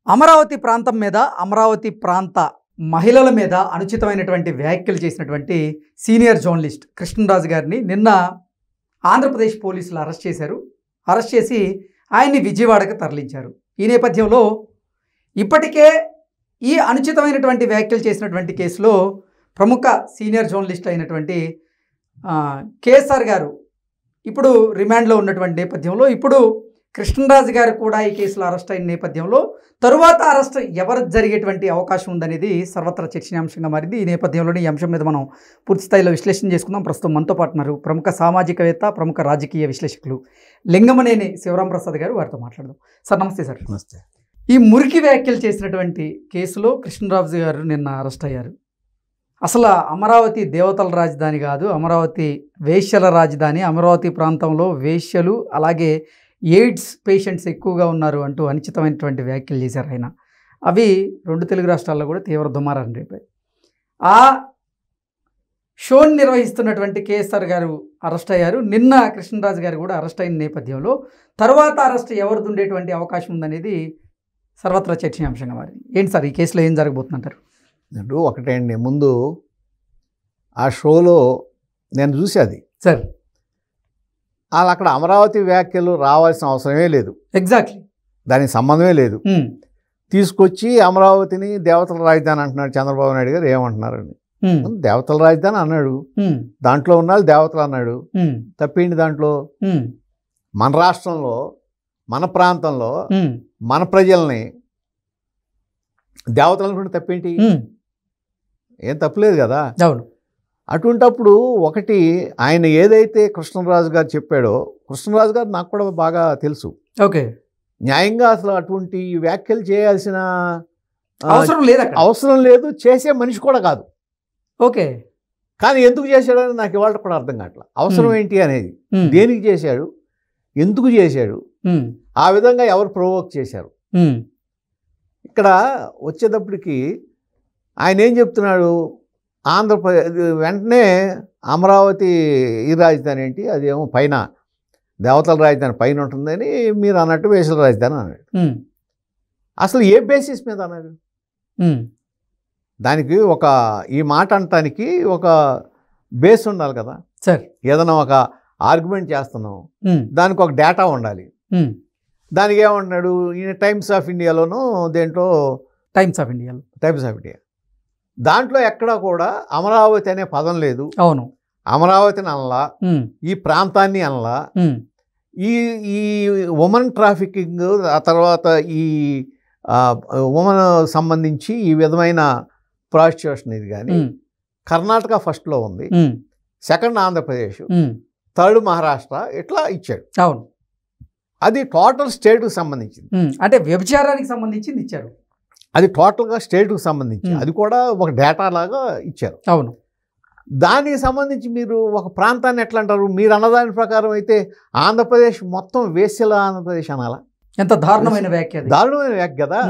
అమరావతి ప్రాంతం మీద అమరావతి ప్రాంత మహిళల మీద అనుచితమైనటువంటి వ్యాఖ్యలు చేసినటువంటి సీనియర్ జర్నలిస్ట్ కృష్ణరాజు గారిని నిన్న ఆంధ్రప్రదేశ్ పోలీసులు అరెస్ట్ చేశారు. అరెస్ట్ చేసి ఆయన్ని విజయవాడకు తరలించారు. ఈ నేపథ్యంలో ఇప్పటికే ఈ అనుచితమైనటువంటి వ్యాఖ్యలు చేసినటువంటి కేసులో ప్రముఖ సీనియర్ జర్నలిస్ట్ అయినటువంటి కేఎస్ఆర్ గారు ఇప్పుడు రిమాండ్లో ఉన్నటువంటి నేపథ్యంలో ఇప్పుడు కృష్ణరాజు గారు కూడా ఈ కేసులో అరెస్ట్ అయిన నేపథ్యంలో తరువాత అరెస్ట్ ఎవరు జరిగేటువంటి అవకాశం ఉందనేది సర్వత్రా చర్చనీయాంశంగా మారింది. ఈ నేపథ్యంలోనే ఈ అంశం మీద మనం పూర్తి స్థాయిలో విశ్లేషణ చేసుకుందాం. ప్రస్తుతం మనతో పాటు ఉన్నారు ప్రముఖ సామాజికవేత్త, ప్రముఖ రాజకీయ విశ్లేషకులు లింగమనేని శివరాం ప్రసాద్ గారు. వారితో మాట్లాడదాం. సార్ నమస్తే. సార్ నమస్తే. ఈ మురికి వ్యాఖ్యలు చేసినటువంటి కేసులో కృష్ణరాజు గారు నిన్న అరెస్ట్ అయ్యారు. అసలు అమరావతి దేవతల రాజధాని కాదు, అమరావతి వేశ్యల రాజధాని. అమరావతి ప్రాంతంలో వేశ్యలు అలాగే ఎయిడ్స్ పేషెంట్స్ ఎక్కువగా ఉన్నారు అంటూ అనుచితమైనటువంటి వ్యాఖ్యలు చేశారు ఆయన. అవి రెండు తెలుగు రాష్ట్రాల్లో కూడా తీవ్ర దుమారాన్ని రేపాయి. ఆ షోని నిర్వహిస్తున్నటువంటి కేఎస్ఆర్ గారు అరెస్ట్ అయ్యారు. నిన్న కృష్ణరాజు గారు కూడా అరెస్ట్ అయిన నేపథ్యంలో తర్వాత అరెస్ట్ ఎవరిది ఉండేటువంటి అవకాశం ఉందనేది సర్వత్రా చర్చనీయాంశంగా మారింది. ఏంటి సార్ ఈ కేసులో ఏం జరగబోతుందంటారు? అంటే ఒకటే అండి, ముందు ఆ షోలో నేను చూసేది సార్, వాళ్ళు అక్కడ అమరావతి వ్యాఖ్యలు రావాల్సిన అవసరమే లేదు. ఎగ్జాక్ట్లీ దానికి సంబంధమే లేదు. తీసుకొచ్చి అమరావతిని దేవతల రాజధాని అంటున్నాడు చంద్రబాబు నాయుడు గారు. ఏమంటున్నారండి? దేవతల రాజధాని అన్నాడు, దాంట్లో ఉన్న దేవతలు అన్నాడు. తప్పేంటి దాంట్లో? మన రాష్ట్రంలో, మన ప్రాంతంలో, మన ప్రజల్ని దేవతలు అనుకుంటే తప్పేంటి? ఏం తప్పులేదు కదా. అవును. అటువంటప్పుడు ఒకటి ఆయన ఏదైతే కృష్ణరాజు గారు చెప్పాడో, కృష్ణరాజు గారు నాకు కూడా బాగా తెలుసు. ఓకే, న్యాయంగా అసలు అటువంటి వ్యాఖ్యలు చేయాల్సిన అవసరం లేదు, చేసే మనిషి కూడా కాదు. ఓకే, కానీ ఎందుకు చేశాడని నాకు ఇవాళ కూడా అర్థం కావట్లేదు. అవసరం ఏంటి అనేది, దేనికి చేశాడు, ఎందుకు చేశాడు, ఆ విధంగా ఎవరు ప్రొవోక్ చేశారు. ఇక్కడ వచ్చేటప్పటికి ఆయన ఏం చెప్తున్నాడు, ఆంధ్రప్రదేశ్ వెంటనే అమరావతి ఈ రాజధాని ఏంటి, అదేమో పైన దేవతల రాజధాని పైన ఉంటుందని మీరు అన్నట్టు వేసల రాజధాని అన్నాడు. అసలు ఏ బేసిస్ మీద అన్నాడు? దానికి ఒక ఈ మాట అనటానికి ఒక బేస్ ఉండాలి కదా సార్. ఏదైనా ఒక ఆర్గ్యుమెంట్ చేస్తున్నాం, దానికి ఒక డేటా ఉండాలి. దానికి ఏమంటున్నాడు, ఈయన టైమ్స్ ఆఫ్ ఇండియాలోనూ దేంట్లో టైమ్స్ ఆఫ్ ఇండియా దాంట్లో ఎక్కడా కూడా అమరావతి అనే పదం లేదు. అవును, అమరావతిని అనలా, ఈ ప్రాంతాన్ని అనలా. ఈ ఈ ఉమెన్ ట్రాఫికింగ్, ఆ తర్వాత ఈ ఉమెన్ సంబంధించి ఈ విధమైన ప్రాస్టిట్యూషన్ ఇది కానీ కర్ణాటక ఫస్ట్లో ఉంది, సెకండ్ ఆంధ్రప్రదేశ్, థర్డ్ మహారాష్ట్ర, ఇట్లా ఇచ్చాడు. అవును, అది టోటల్ స్టేట్కి సంబంధించింది. అంటే వ్యభిచారానికి సంబంధించింది ఇచ్చారు. అది టోటల్గా స్టేట్కి సంబంధించి, అది కూడా ఒక డేటా లాగా ఇచ్చారు. అవును, దానికి సంబంధించి మీరు ఒక ప్రాంతాన్ని ఎట్లా అంటారు? మీరు అన్నదాని ప్రకారం అయితే ఆంధ్రప్రదేశ్ మొత్తం వేశ్యల ఆంధ్రప్రదేశ్ అనాలా? ఎంత దారుణమైన వ్యాఖ్య! దారుణమైన వ్యాఖ్య కదా.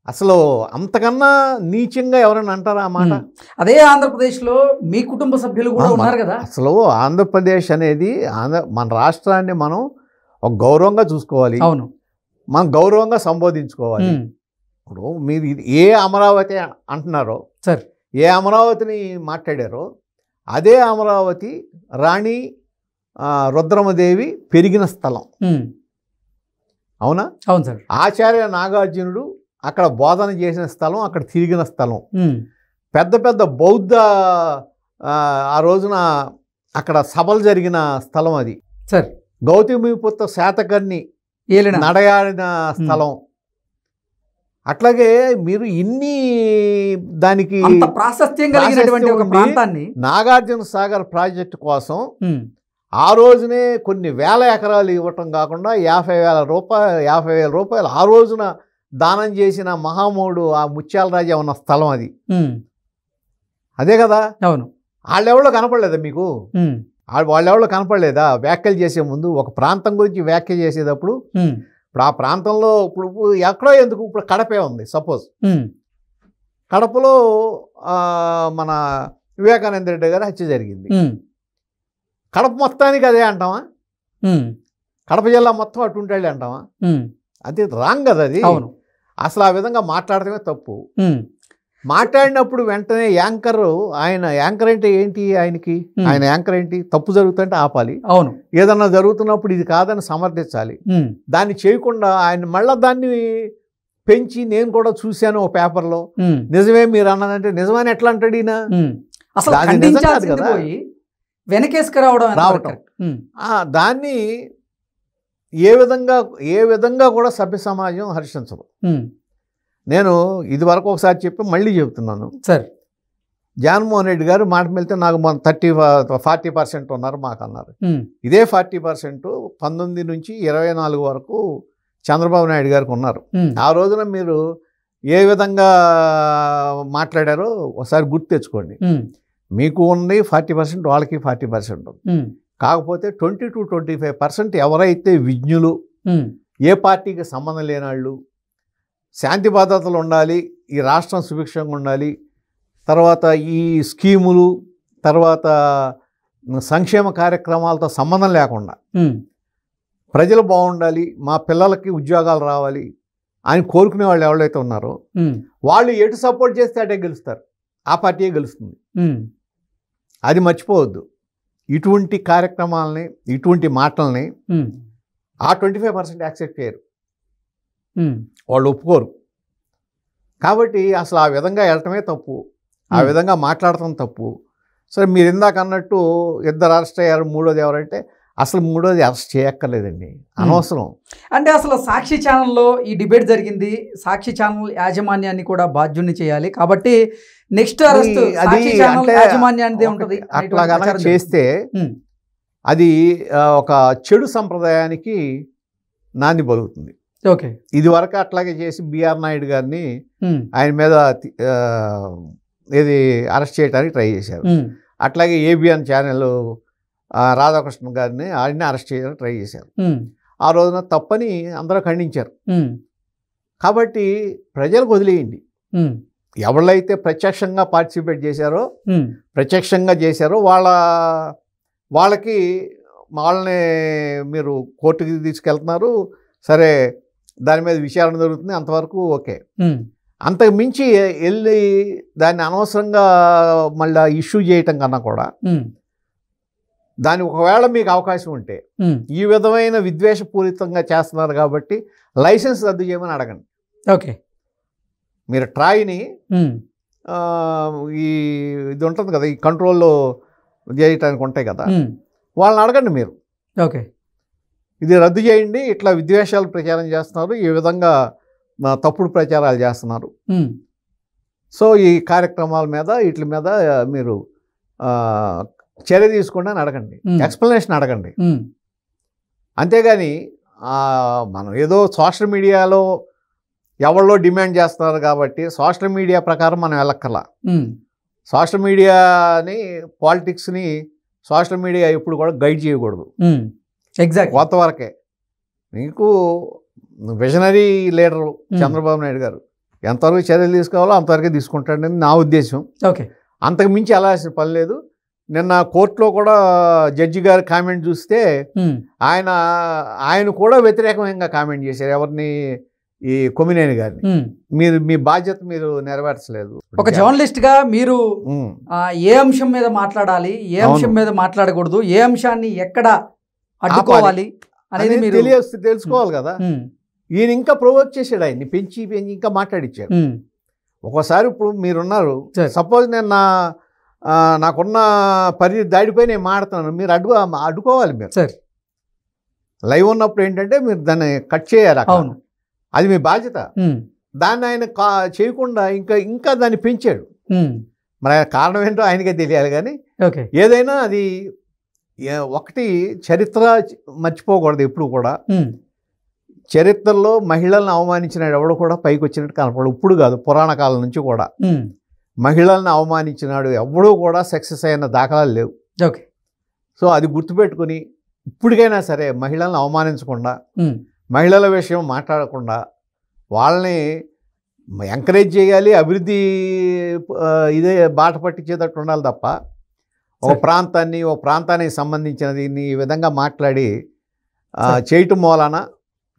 అసలు అంతకన్నా నీచంగా ఎవరైనా అంటారా ఆ మాట? అదే ఆంధ్రప్రదేశ్లో మీ కుటుంబ సభ్యులు కూడా ఉన్నారు కదా. అసలు ఆంధ్రప్రదేశ్ అనేది మన రాష్ట్రాన్ని మనం ఒక గౌరవంగా చూసుకోవాలి. అవును, మనం గౌరవంగా సంబోధించుకోవాలి. ఇప్పుడు మీరు ఏ అమరావతి అంటున్నారో, సార్, ఏ అమరావతిని మాట్లాడారో అదే అమరావతి రాణి రుద్రమదేవి పెరిగిన స్థలం. అవునా? అవును సార్. ఆచార్య నాగార్జునుడు అక్కడ బోధన చేసిన స్థలం, అక్కడ తిరిగిన స్థలం. పెద్ద పెద్ద బౌద్ధ ఆ రోజున అక్కడ సభలు జరిగిన స్థలం అది. సార్, గౌతమిపుత్ర శాతకర్ణి నడయాడిన స్థలం. అట్లాగే మీరు ఇన్ని దానికి ప్రాశస్త్యం కలిగినటువంటి ఒక ప్రాంతాన్ని నాగార్జున సాగర్ ప్రాజెక్టు కోసం ఆ రోజునే కొన్ని వేల ఎకరాలు ఇవ్వటం కాకుండా 50,000 రూపాయలు ఆ రోజున దానం చేసిన మహామూడు ఆ ముత్యాలరాజు ఉన్న స్థలం అది. అదే కదా. అవును, వాళ్ళెవరో కనపడలేదా మీకు? వాళ్ళెవరో కనపడలేదా? వ్యాఖ్యలు చేసే ముందు ఒక ప్రాంతం గురించి వ్యాఖ్య చేసేటప్పుడు ఇప్పుడు ఆ ప్రాంతంలో ఇప్పుడు ఎక్కడో ఎందుకు, ఇప్పుడు కడపే ఉంది సపోజ్, కడపలో మన వివేకానంద రెడ్డి గారు హత్య జరిగింది. కడప మొత్తానికి అదే అంటామా? కడప జిల్లా మొత్తం అటుంటాడు అంటామా? అది రాంగ్ కదా అది. అసలు ఆ విధంగా మాట్లాడటమే తప్పు. మాట్లాడినప్పుడు వెంటనే యాంకర్ అంటే ఏంటి ఆయనకి, ఆయన యాంకర్ ఏంటి, తప్పు జరుగుతుంటే ఆపాలి. అవును, ఏదన్నా జరుగుతున్నప్పుడు ఇది కాదని సమర్థించాలి. దాన్ని చేయకుండా ఆయన మళ్ళీ దాన్ని పెంచి నేను కూడా చూశాను ఒక పేపర్లో, నిజమే మీరు అన్నదంటే నిజమని ఎట్లా అంటాడు ఈయన? అసలు అది నిజం కాదు ఖండించాల్సింది కదా. పోయి వెనకేసుకు రావడం. దాన్ని ఏ విధంగా కూడా సభ్య సమాజం హర్షించదు. నేను ఇది వరకు ఒకసారి చెప్పి మళ్ళీ చెబుతున్నాను సార్. జగన్మోహన్ రెడ్డి గారు మాట వెళ్తే నాకు 40% ఉన్నారు మాకు అన్నారు. ఇదే 40% 19 నుంచి 24 వరకు చంద్రబాబు నాయుడు గారికి ఉన్నారు. ఆ రోజున మీరు ఏ విధంగా మాట్లాడారో ఒకసారి గుర్తు తెచ్చుకోండి. మీకు ఉంది 40%, వాళ్ళకి 40% ఉంది. కాకపోతే 20 to 25% ఎవరైతే విజ్ఞులు, ఏ పార్టీకి సంబంధం లేని వాళ్ళు, శాంతి భద్రతలు ఉండాలి, ఈ రాష్ట్రం సుభిక్షంగా ఉండాలి, తర్వాత ఈ స్కీములు, తర్వాత సంక్షేమ కార్యక్రమాలతో సంబంధం లేకుండా ప్రజలు బాగుండాలి, మా పిల్లలకి ఉద్యోగాలు రావాలి అని కోరుకునే వాళ్ళు ఎవరైతే ఉన్నారో వాళ్ళు ఎటు సపోర్ట్ చేస్తే అటే గెలుస్తారు, ఆ పార్టీయే గెలుస్తుంది. అది మర్చిపోవద్దు. ఇటువంటి కార్యక్రమాలని, ఇటువంటి మాటల్ని ఆ 25% యాక్సెప్ట్ చేయరు, వాళ్ళు ఒప్పుకోరు. కాబట్టి అసలు ఆ విధంగా వెళ్ళటమే తప్పు, ఆ విధంగా మాట్లాడటం తప్పు. సరే, మీరు ఇందాక అన్నట్టు 2 అరెస్ట్ అయ్యారు, 3వది ఎవరంటే అసలు 3వది అరెస్ట్ చేయక్కర్లేదండి, అనవసరం. అంటే అసలు సాక్షి ఛానల్లో ఈ డిబేట్ జరిగింది, సాక్షి ఛానల్ యాజమాన్యాన్ని కూడా బాధ్యుని చేయాలి, కాబట్టి నెక్స్ట్ అరెస్ట్ సాక్షి ఛానల్ యాజమాన్యానిదే ఉంటుంది. అట్లా కనుక చేస్తే అది ఒక చెడు సంప్రదాయానికి నాంది పలుకుతుంది. ఓకే, ఇది వరకు అట్లాగే చేసి బిఆర్ నాయుడు గారిని ఆయన మీద అరెస్ట్ చేయడానికి ట్రై చేశారు. అట్లాగే ఏబిఎన్ ఛానల్ రాధాకృష్ణ గారిని ఆయన్ని అరెస్ట్ చేయడానికి ట్రై చేశారు. ఆ రోజున తప్పని అందరూ ఖండించారు. కాబట్టి ప్రజలకు వదిలేయండి. ఎవళ్ళైతే ప్రత్యక్షంగా పార్టిసిపేట్ చేశారో, ప్రత్యక్షంగా చేశారో వాళ్ళని మీరు కోర్టుకి తీసుకెళ్తున్నారు, సరే దాని మీద విచారణ జరుగుతుంది, అంతవరకు ఓకే. అంతకు మించి వెళ్ళి దాన్ని అనవసరంగా మళ్ళీ ఇష్యూ చేయటం కన్నా కూడా దాని ఒకవేళ మీకు అవకాశం ఉంటే, ఈ విధమైన విద్వేషపూరితంగా చేస్తున్నారు కాబట్టి లైసెన్స్ రద్దు చేయమని అడగండి. ఓకే, మీరు ట్రాయ్ని ఇది ఉంటుంది కదా, ఈ కంట్రోల్లో చేయటానికి ఉంటాయి కదా, వాళ్ళని అడగండి మీరు. ఓకే, ఇది రద్దు చేయండి, ఇట్లా విద్వేషాలు ప్రచారం చేస్తున్నారు, ఈ విధంగా తప్పుడు ప్రచారాలు చేస్తున్నారు, సో ఈ కార్యక్రమాల మీద వీటి మీద మీరు చర్య తీసుకోండి అని అడగండి, ఎక్స్ప్లెనేషన్ అడగండి. అంతేగాని మనం ఏదో సోషల్ మీడియాలో ఎవరిలో డిమాండ్ చేస్తున్నారు కాబట్టి సోషల్ మీడియా ప్రకారం మనం వెళ్ళక్కర్లా. సోషల్ మీడియాని, పాలిటిక్స్ని సోషల్ మీడియా ఎప్పుడు కూడా గైడ్ చేయకూడదు. ఎగ్జాక్ట్, కొంతవరకే. మీకు విజనరీ లీడరు చంద్రబాబు నాయుడు గారు ఎంతవరకు చర్యలు తీసుకోవాలో అంతవరకే తీసుకుంటాడని నా ఉద్దేశం. ఓకే, అంతకు మించి వెళ్ళాల్సిన పని లేదు. నిన్న కోర్టులో కూడా జడ్జి గారు కామెంట్ చూస్తే ఆయన కూడా వ్యతిరేకంగా కామెంట్ చేశారు. ఎవరిని? ఈ కొమ్మినేని గారిని. మీ బాధ్యత మీరు నెరవేర్చలేదు. ఒక జర్నలిస్ట్ గా మీరు ఏ అంశం మీద మాట్లాడాలి, ఏ అంశం మీద మాట్లాడకూడదు, ఏ అంశాన్ని ఎక్కడ అడ్డుకోవాలి అనేది మీరు తెలుసుకోవాలి కదా. ఈయన ఇంకా ప్రొవోక్ చేశాడు, ఆయన్ని పెంచి ఇంకా మాట్లాడిచ్చాడు. ఒక్కోసారి ఇప్పుడు మీరున్నారు, సపోజ్ నేను నాకున్న పరిధి దాడిపోయి నేను మాడుతున్నాను, మీరు అడ్డుకోవాలి. మీరు లైవ్ ఉన్నప్పుడు ఏంటంటే మీరు దాన్ని కట్ చేయాలి, అది మీ బాధ్యత. దాన్ని ఆయన చేయకుండా ఇంకా దాన్ని పెంచాడు. మరి కారణం ఏంటో ఆయనకే తెలియాలి. కానీ ఏదైనా అది ఒకటి చరిత్ర మర్చిపోకూడదు ఎప్పుడు కూడా. చరిత్రలో మహిళలను అవమానించిన ఎవడు కూడా పైకి వచ్చినట్టు కనపడదు. ఇప్పుడు కాదు, పురాణ కాలం నుంచి కూడా మహిళలను అవమానించినాడు ఎవడూ కూడా సక్సెస్ అయిన దాఖలాలు లేవు. సో అది గుర్తుపెట్టుకుని ఇప్పటికైనా సరే మహిళలను అవమానించకుండా, మహిళల విషయం మాట్లాడకుండా వాళ్ళని ఎంకరేజ్ చేయాలి, అభివృద్ధి ఇదే బాట పట్టించేటట్టు ఉండాలి తప్ప ఒక ప్రాంతానికి సంబంధించినది ఈ విధంగా మాట్లాడి చేయటం మూలాన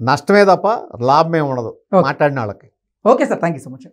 నష్టమే తప్ప లాభమే ఉండదు మాట్లాడిన వాళ్ళకి. Okay sir, thank you so much.